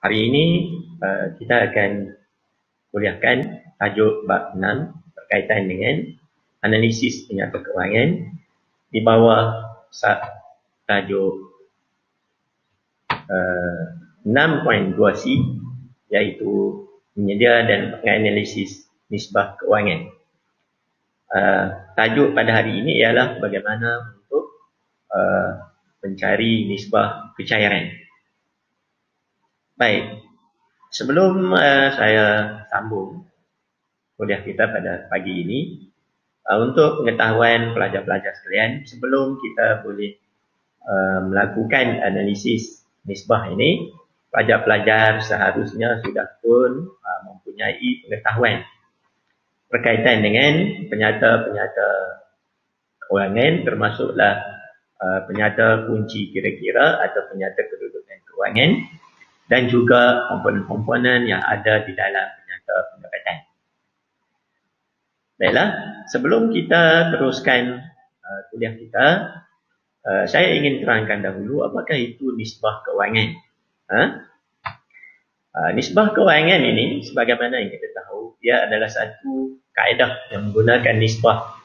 Hari ini kita akan kuliahkan tajuk bab 6 berkaitan dengan analisis penyata kewangan di bawah tajuk 6.2C, iaitu menyedia dan menganalisis nisbah kewangan. Tajuk pada hari ini ialah bagaimana untuk mencari nisbah kecairan. Baik, sebelum saya sambung kuliah kita pada pagi ini, untuk pengetahuan pelajar-pelajar sekalian, sebelum kita boleh melakukan analisis nisbah ini, pelajar-pelajar seharusnya sudah pun mempunyai pengetahuan berkaitan dengan penyata-penyata kewangan, termasuklah penyata kunci kira-kira atau penyata kedudukan kewangan, dan juga komponen-komponen yang ada di dalam penyata pendapatan. Baiklah, sebelum kita teruskan kuliah kita, saya ingin terangkan dahulu apakah itu nisbah kewangan. Nisbah kewangan ini, sebagaimana yang kita tahu, ia adalah satu kaedah yang menggunakan nisbah,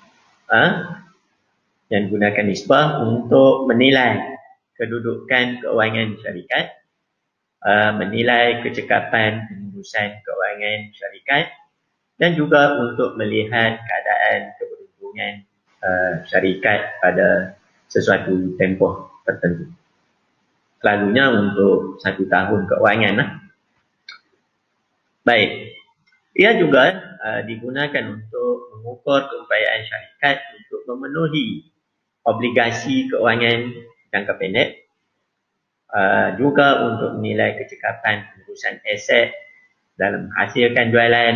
yang menggunakan nisbah untuk menilai kedudukan kewangan syarikat, menilai kecekapan pengurusan kewangan syarikat, dan juga untuk melihat keadaan keberuntungan syarikat pada sesuatu tempoh tertentu. Selalunya untuk 1 tahun kewangan. Baik, ia juga digunakan untuk mengukur keupayaan syarikat untuk memenuhi obligasi kewangan jangka pendek, juga untuk menilai kecekapan pengurusan aset dalam menghasilkan jualan,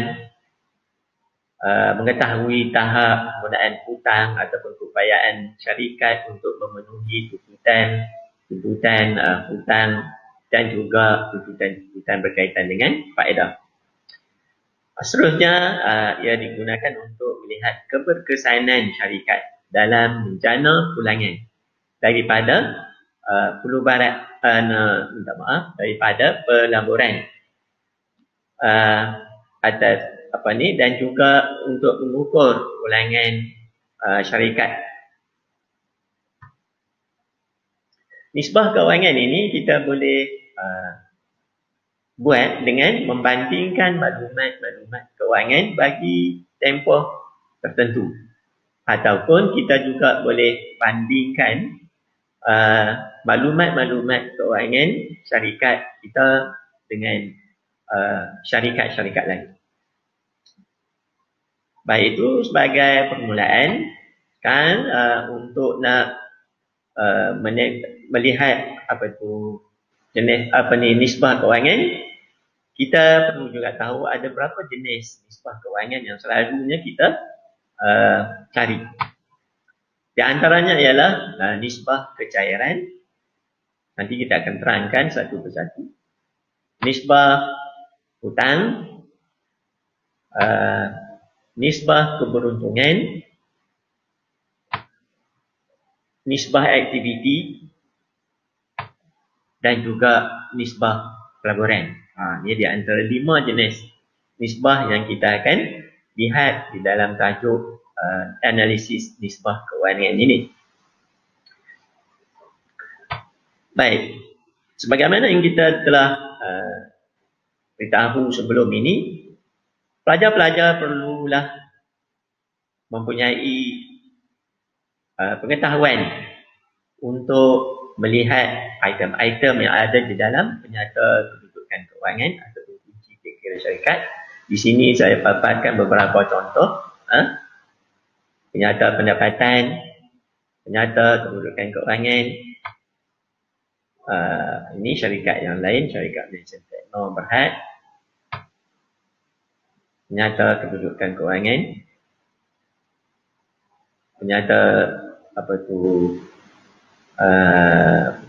mengetahui tahap penggunaan hutang ataupun keupayaan syarikat untuk memenuhi tuntutan hutang, dan juga tuntutan berkaitan dengan faedah. Seterusnya, ia digunakan untuk melihat keberkesanan syarikat dalam menjana pulangan daripada daripada pelaburan atas dan juga untuk mengukur ulangan syarikat. Nisbah kewangan ini kita boleh buat dengan membandingkan maklumat-maklumat kewangan bagi tempoh tertentu, ataupun kita juga boleh bandingkan maklumat-maklumat kewangan syarikat kita dengan syarikat-syarikat lain. Baik, itu sebagai permulaan. Sekarang untuk nak melihat jenis nisbah kewangan, kita perlu juga tahu ada berapa jenis nisbah kewangan yang selalunya kita cari. Di antaranya ialah nisbah kecairan. Nanti kita akan terangkan satu persatu. Nisbah hutang, nisbah keberuntungan, nisbah aktiviti, dan juga nisbah pelaburan. Ini di antara 5 jenis nisbah yang kita akan lihat di dalam tajuk analisis nisbah kewangan ini. Baik, sebagaimana yang kita telah beritahu sebelum ini, pelajar-pelajar perlulah mempunyai pengetahuan untuk melihat item-item yang ada di dalam penyata kedudukan kewangan atau kunci kira-kira syarikat. Di sini saya paparkan beberapa contoh. Penyata pendapatan, penyata kedudukan kewangan. Ini syarikat yang lain, syarikat Malaysia Techno Berhad. Penyata kedudukan kewangan. Penyata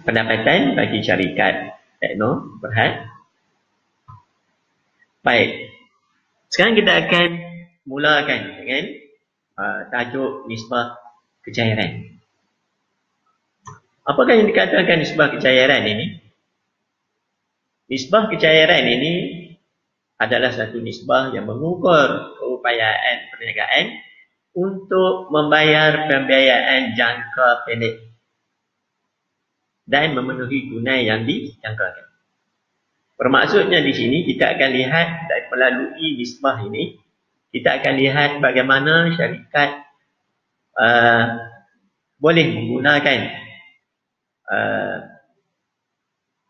pendapatan bagi syarikat Techno Berhad. Baik, sekarang kita akan mulakan dengan tajuk nisbah kecairan. Apakah yang dikatakan nisbah kecairan ini? nisbah kecairan ini adalah satu nisbah yang mengukur keupayaan perniagaan untuk membayar pembiayaan jangka pendek dan memenuhi tunai yang dijangkakan. Bermaksudnya di sini kita akan lihat melalui nisbah ini, kita akan lihat bagaimana syarikat boleh menggunakan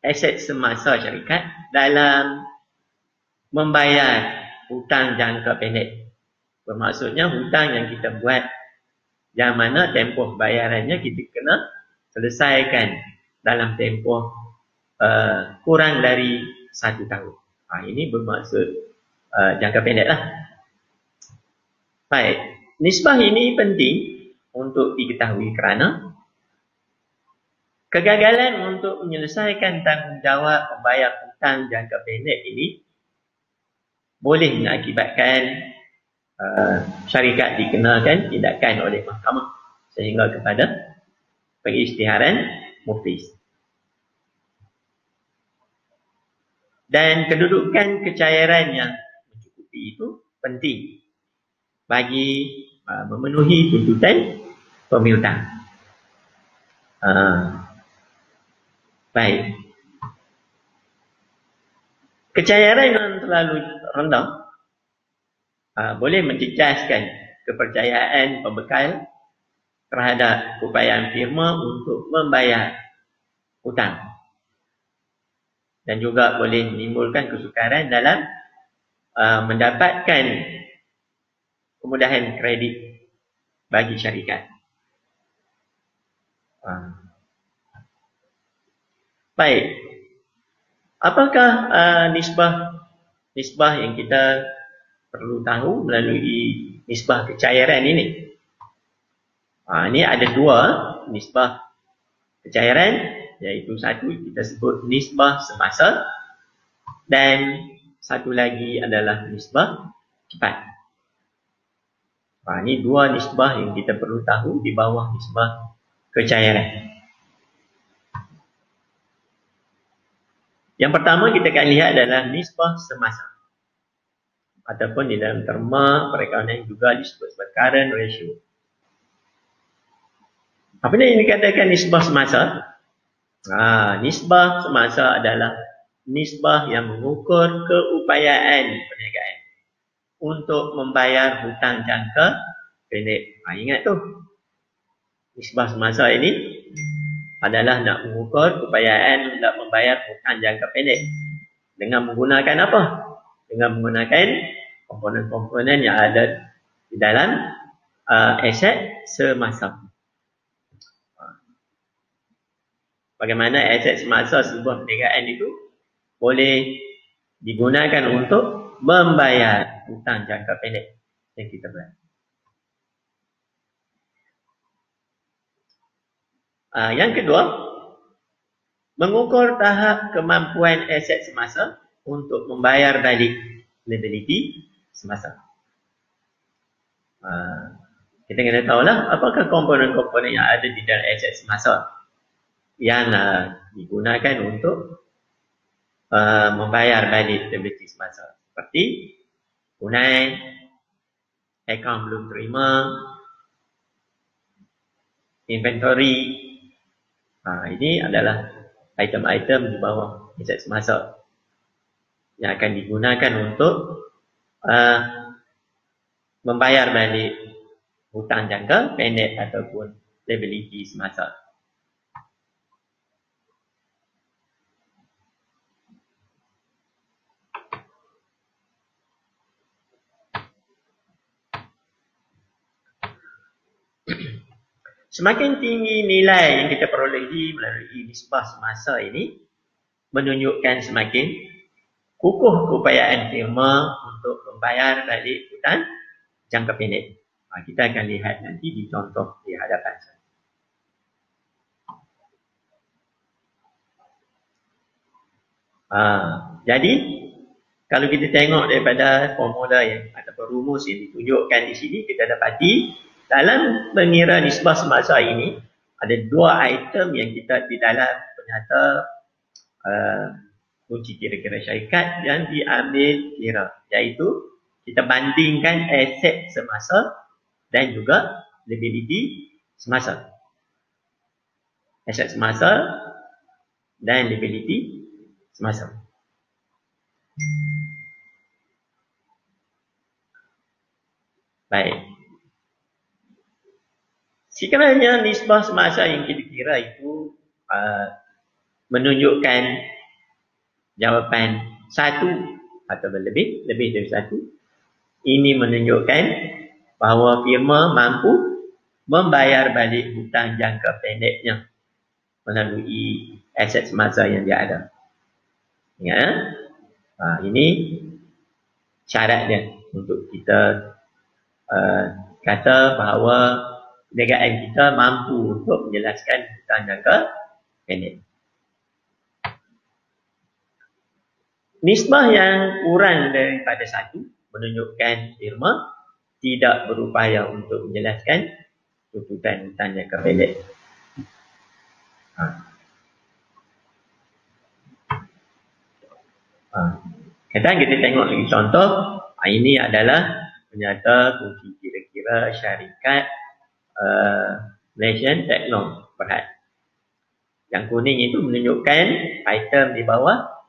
aset semasa syarikat dalam membayar hutang jangka pendek. Bermaksudnya hutang yang kita buat yang mana tempoh bayarannya kita kena selesaikan dalam tempoh kurang dari 1 tahun. Ini bermaksud jangka pendek lah. Baik, nisbah ini penting untuk diketahui kerana kegagalan untuk menyelesaikan tanggungjawab membayar hutang jangka pendek ini boleh mengakibatkan syarikat dikenakan tindakan oleh mahkamah sehingga kepada pengisytiharan muflis. Dan kedudukan kecairan yang mencukupi itu penting bagi memenuhi tuntutan pemiutang. Baik. Kecairan yang terlalu rendah boleh mencecaskan kepercayaan pembekal terhadap upayaan firma untuk membayar hutang dan juga boleh menimbulkan kesukaran dalam mendapatkan kemudahan kredit bagi syarikat. Baik. Apakah nisbah yang kita perlu tahu melalui nisbah kecairan ini? Ini ada 2 nisbah kecairan, iaitu satu kita sebut nisbah semasa dan satu lagi adalah nisbah cepat. Ini 2 nisbah yang kita perlu tahu di bawah nisbah kecairan. Yang pertama kita akan lihat adalah nisbah semasa, ataupun di dalam terma perakaunan juga disebut sebagai current ratio. Apa yang dikatakan nisbah semasa? Nisbah semasa adalah nisbah yang mengukur keupayaan perniagaan untuk membayar hutang jangka pendek. Ingat tu, nisbah semasa ini adalah nak mengukur keupayaan untuk membayar hutang jangka pendek dengan menggunakan apa? Dengan menggunakan komponen-komponen yang ada di dalam aset semasa. Bagaimana aset semasa sebuah perniagaan itu boleh digunakan untuk membayar hutang jangka pendek yang kita buat. Yang kedua, mengukur tahap kemampuan aset semasa untuk membayar balik liability semasa. Kita kena tahulah apakah komponen-komponen yang ada di dalam aset semasa yang digunakan untuk membayar balik liability semasa, seperti tunai, akaun belum terima, inventory. Ini adalah item-item di bawah aset semasa yang akan digunakan untuk membayar balik hutang jangka pendek ataupun liability semasa. Semakin tinggi nilai yang kita perolehi melalui nisbah semasa ini menunjukkan semakin kukuh keupayaan firma untuk membayar balik hutang jangka pendek. Kita akan lihat nanti di contoh di hadapan saya. Jadi kalau kita tengok daripada formula yang ataupun rumus yang ditunjukkan di sini, kita dapati dalam mengira nisbah semasa ini ada 2 item yang kita di dalam ternyata kunci kira-kira syarikat yang diambil kira, iaitu kita bandingkan aset semasa dan juga liability semasa. Aset semasa dan liability semasa. Baik. Sekiranya nisbah semasa yang kita kira itu menunjukkan jawapan satu atau lebih dari satu, ini menunjukkan bahawa firma mampu membayar balik hutang jangka pendeknya melalui aset semasa yang dia ada. Ya, ini syarat dia untuk kita kata bahawa perniagaan kita mampu untuk menjelaskan hutang jangka pendek. Nisbah yang kurang daripada satu menunjukkan firma tidak berupaya untuk menjelaskan tuntutan hutang jangka pendek. Kadang kita tengok lagi contoh, ini adalah penyata kunci kira-kira syarikat Malaysian Techno Berhad. Yang kuning itu menunjukkan item di bawah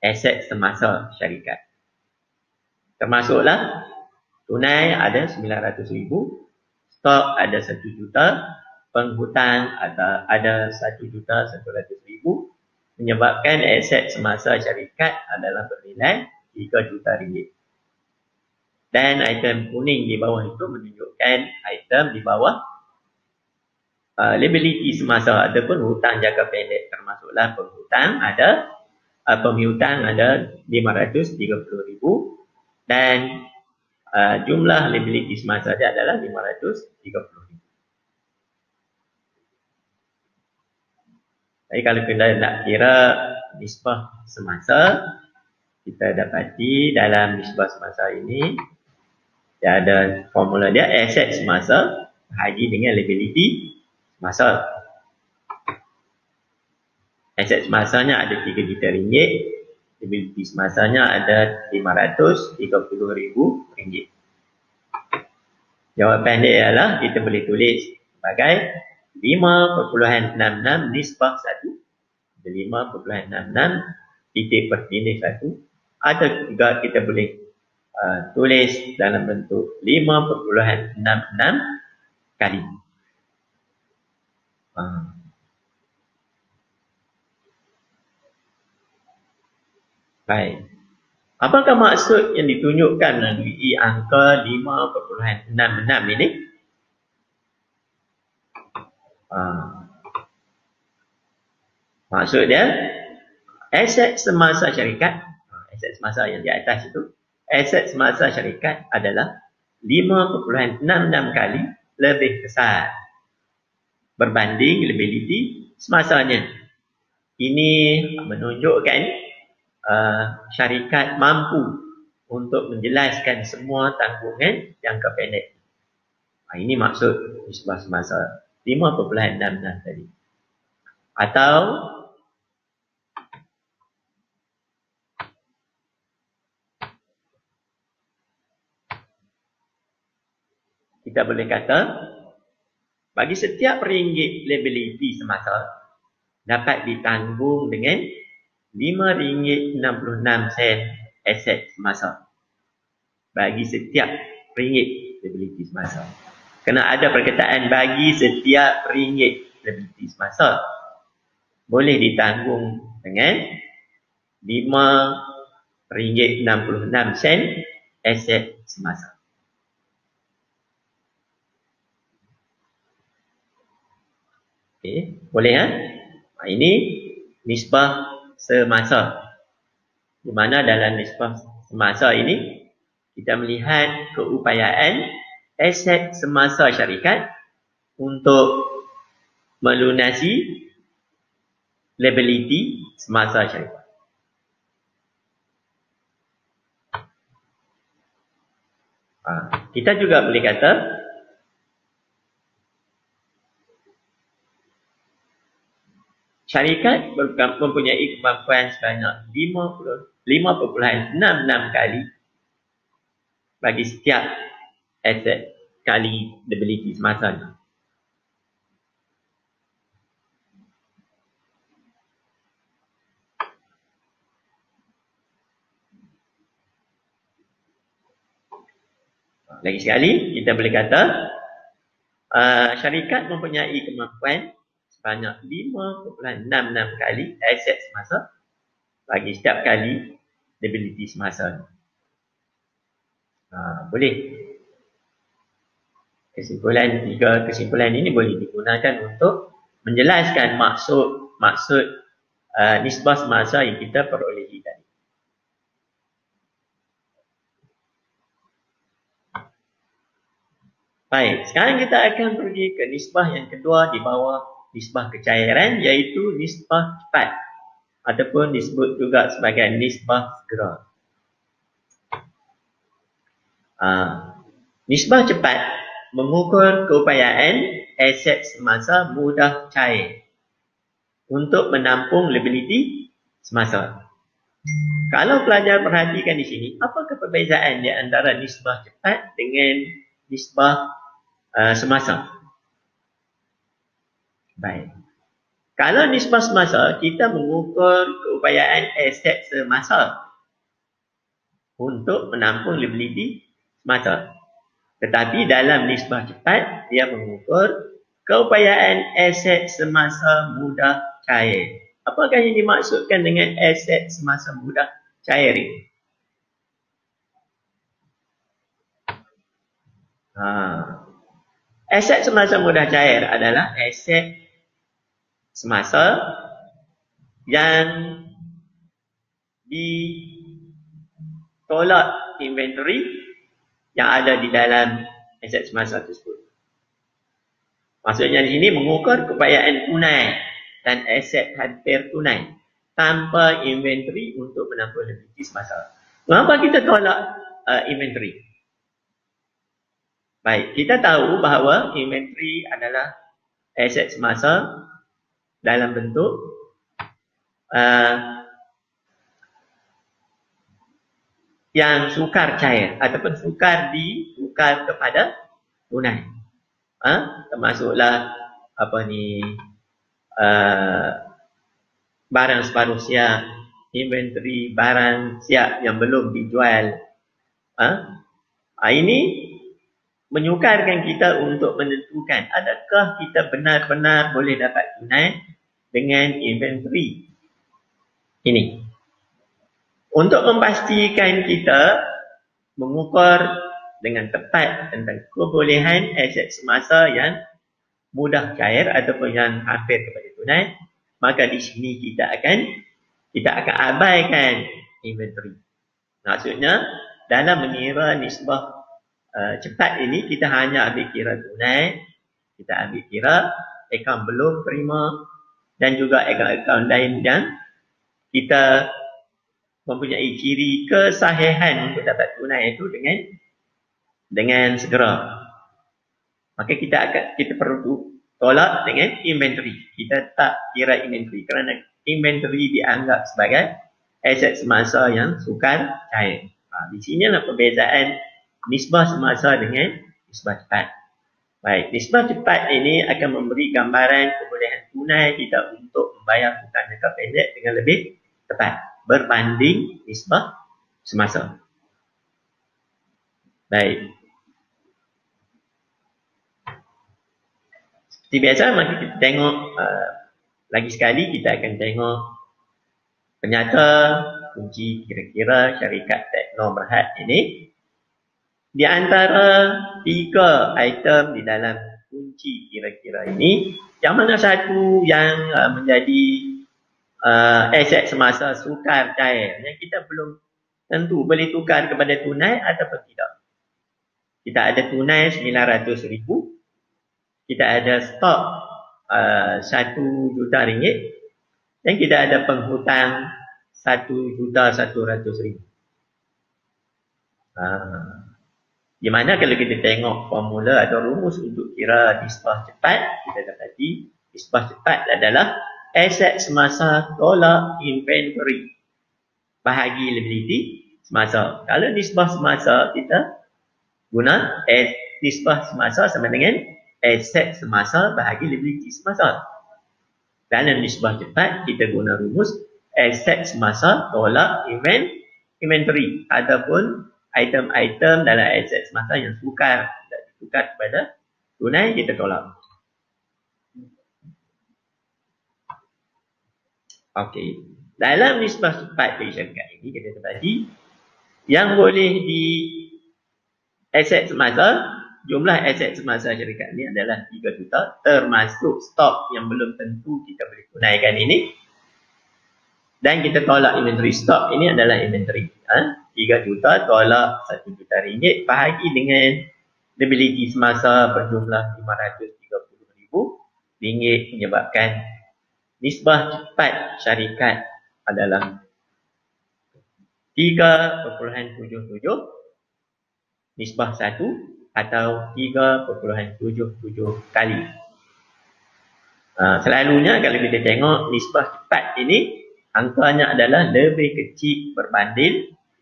aset semasa syarikat. Termasuklah tunai ada 900,000, stok ada 1 juta, penghutang ada 1,100,000, menyebabkan aset semasa syarikat adalah bernilai 3 juta ringgit. Dan item kuning di bawah itu menunjukkan item di bawah liability semasa ataupun hutang jangka pendek, termasuklah penghutang ada pemihutang ada 530,000 dan jumlah liability semasa dia adalah 530,000. Jadi kalau kita nak kira nisbah semasa, kita dapati dalam nisbah semasa ini dia ada formula dia, aset semasa bahagi dengan liability semasa. Aset semasanya ada 3 juta ringgit, liability semasanya ada 530,000 ringgit. Jawapan dia ialah kita boleh tulis sebagai 5.66 nisbah 1, 5.66 titik bertindih 1, atau juga kita boleh tulis dalam bentuk 5.66 kali. Baik. Apakah maksud yang ditunjukkan melalui angka 5.66 ini? Maksud dia, aset semasa syarikat, aset semasa yang di atas itu, aset semasa syarikat adalah 5.66 kali lebih besar berbanding liability semasanya. Ini menunjukkan syarikat mampu untuk menjelaskan semua tanggungan jangka pendek. Ini maksud nisbah semasa 5.66 tadi. Atau kita boleh kata bagi setiap ringgit liability semasa dapat ditanggung dengan RM5.66 aset semasa. Bagi setiap ringgit liability semasa. Kena ada perkataan bagi setiap ringgit liability semasa. Boleh ditanggung dengan RM5.66 aset semasa. Okey, boleh ya? Ini nisbah semasa. Di mana dalam nisbah semasa ini kita melihat keupayaan aset semasa syarikat untuk melunasi liability semasa syarikat. Kita juga boleh kata syarikat mempunyai kemampuan sebanyak 5.66 kali bagi setiap aset kali liability semasa ni. Lagi sekali, kita boleh kata syarikat mempunyai kemampuan sebanyak 5.66 kali aset semasa bagi setiap kali liability semasa. Boleh. Kesimpulan ini boleh digunakan untuk menjelaskan maksud nisbah semasa yang kita perolehi tadi. Baik, sekarang kita akan pergi ke nisbah yang kedua di bawah nisbah kecairan, iaitu nisbah cepat ataupun disebut juga sebagai nisbah segera. Nisbah cepat mengukur keupayaan aset semasa mudah cair untuk menampung liability semasa. Kalau pelajar perhatikan di sini, apakah perbezaan di antara nisbah cepat dengan nisbah semasa? Baik. Kalau nisbah semasa, kita mengukur keupayaan aset semasa untuk menampung liability semasa. Tetapi dalam nisbah cepat, dia mengukur keupayaan aset semasa mudah cair. Apakah yang dimaksudkan dengan aset semasa mudah cair ini? Aset semasa mudah cair adalah aset semasa yang ditolak inventory yang ada di dalam aset semasa tersebut. Maksudnya di sini mengukur keupayaan tunai dan aset hampir tunai tanpa inventory untuk menampung liability semasa. Mengapa kita tolak inventory? Baik, kita tahu bahawa inventory adalah aset semasa dalam bentuk yang sukar cair ataupun sukar ditukar kepada tunai. Termasuklah barang separuh siap, inventory barang siap yang belum dijual. Ini menyukarkan kita untuk menentukan adakah kita benar-benar boleh dapat tunai dengan inventory ini. Untuk memastikan kita mengukur dengan tepat tentang kebolehan aset semasa yang mudah cair ataupun yang hampir kepada tunai, maka di sini kita akan abaikan inventory. Maksudnya dalam mengira nisbah cepat ini, kita hanya ambil kira tunai, kita ambil kira akaun belum terima dan juga akaun-akaun lain yang kita mempunyai ciri kesahihan untuk dapat tunai itu dengan segera. Maka kita perlu tolak dengan inventory. Kita tak kira inventory kerana inventory dianggap sebagai aset semasa yang sukar cair. Di sinilah perbezaan nisbah semasa dengan nisbah cepat. Baik, nisbah cepat ini akan memberi gambaran kebolehan tunai kita untuk membayar hutang jangka pendek dengan lebih tepat berbanding nisbah semasa. Baik. Seperti biasa, mari kita tengok lagi sekali kita akan tengok penyata kunci kira-kira syarikat Tekno Berhad ini. Di antara 3 item di dalam kunci kira-kira ini, yang mana satu yang menjadi aset semasa sukar cair yang kita belum tentu boleh tukar kepada tunai ataupun tidak. Kita ada tunai 900,000, kita ada stok 1 juta ringgit dan kita ada penghutang 1,100,000. Di mana kalau kita tengok formula atau rumus untuk kira nisbah cepat, kita dapati nisbah cepat adalah aset semasa tolak inventory. Bahagi liability semasa. Kalau nisbah semasa kita guna nisbah semasa sama dengan aset semasa bahagi liability semasa. Dalam nisbah cepat kita guna rumus aset semasa tolak inventory. Adapun item-item dalam aset semasa yang tukar kepada tunai kita tolak. Okey. Dalam nisbah cepat dari syarikat ini kita tadi yang boleh di aset semasa, jumlah aset semasa syarikat ini adalah 3 juta termasuk stok yang belum tentu kita boleh tunaikan ini. Dan kita tolak inventory stok ini adalah inventory. 3 juta tolak 1 juta ringgit bahagi dengan liability semasa berjumlah 530,000 ringgit menyebabkan nisbah cepat syarikat adalah 3.77 nisbah 1 atau 3.77 kali. Selalunya kalau kita tengok nisbah cepat ini angkanya adalah lebih kecil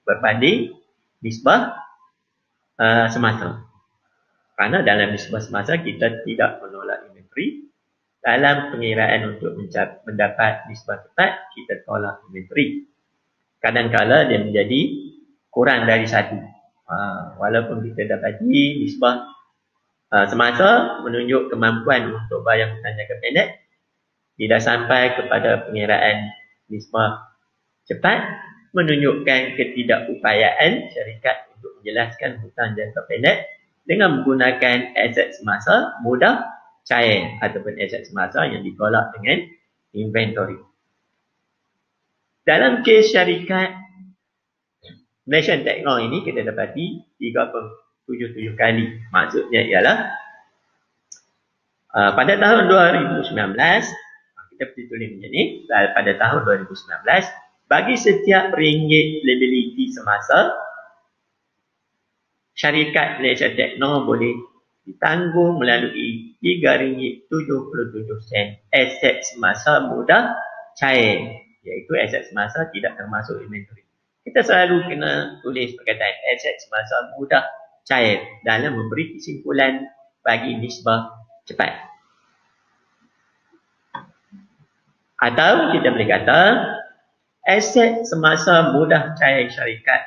berbanding nisbah semasa. Kerana dalam nisbah semasa kita tidak menolak inventory. Dalam pengiraan untuk mendapat nisbah cepat, kita tolak inventory. Kadang-kala dia menjadi kurang dari 1. Walaupun kita dapati nisbah semasa menunjuk kemampuan untuk bayar hutang jangka pendek, tidak sampai kepada pengiraan nisbah cepat menunjukkan ketidakupayaan syarikat untuk menjelaskan hutang jangka pendek dengan menggunakan aset semasa mudah cair ataupun aset semasa yang ditolak dengan inventory. Dalam kes syarikat Malaysian Techno ini kita dapati 3.77 kali. Maksudnya ialah pada tahun 2019, kita perlu tulis macam ni, pada tahun 2019, bagi setiap ringgit liability semasa, syarikat Malaysian Techno boleh ditanggung melalui RM3.77 aset semasa mudah cair, iaitu aset semasa tidak termasuk inventory. Kita selalu kena tulis perkataan aset semasa mudah cair dalam memberi kesimpulan bagi nisbah cepat. Atau kita boleh kata aset semasa mudah cair syarikat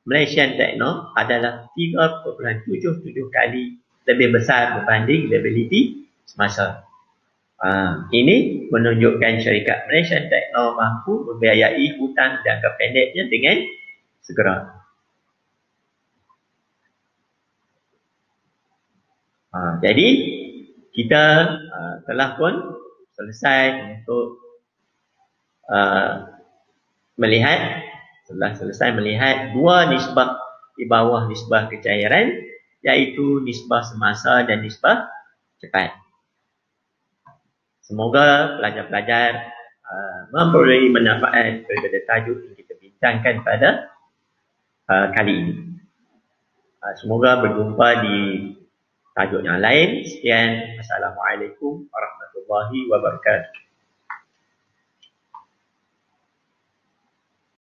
Malaysian Techno adalah 3.77 kali lebih besar berbanding liability semasa. Ini menunjukkan syarikat Malaysian Techno mampu membiayai hutang jangka pendeknya dengan segera. Jadi kita telah pun selesai untuk selesai melihat dua nisbah di bawah nisbah kecairan, iaitu nisbah semasa dan nisbah cepat. Semoga pelajar-pelajar memperoleh manfaat daripada tajuk yang kita bincangkan pada kali ini. Semoga berjumpa di tajuk yang lain. Sekian. Assalamualaikum warahmatullahi wabarakatuh.